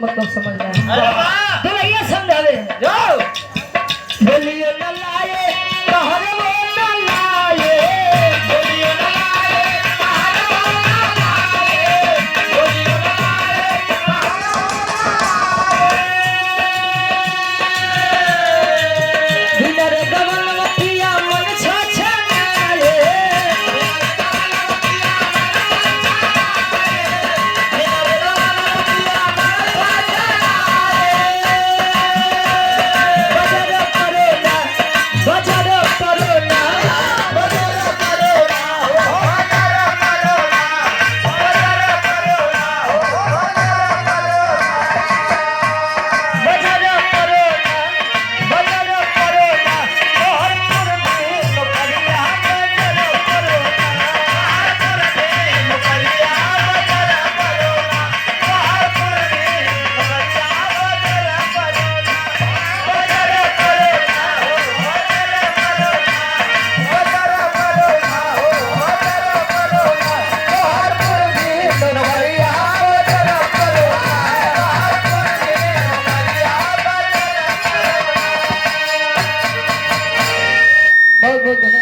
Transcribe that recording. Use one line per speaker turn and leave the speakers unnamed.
मतलब समझ रहा है तो ये समझावे बोलिए न लाए कहर वो न लाए बोलिए न लाए कहर वो न लाए बोलिए न लाए कहर वो न लाए बिनर गगन मथिया मन छछनाए बहुत बहुत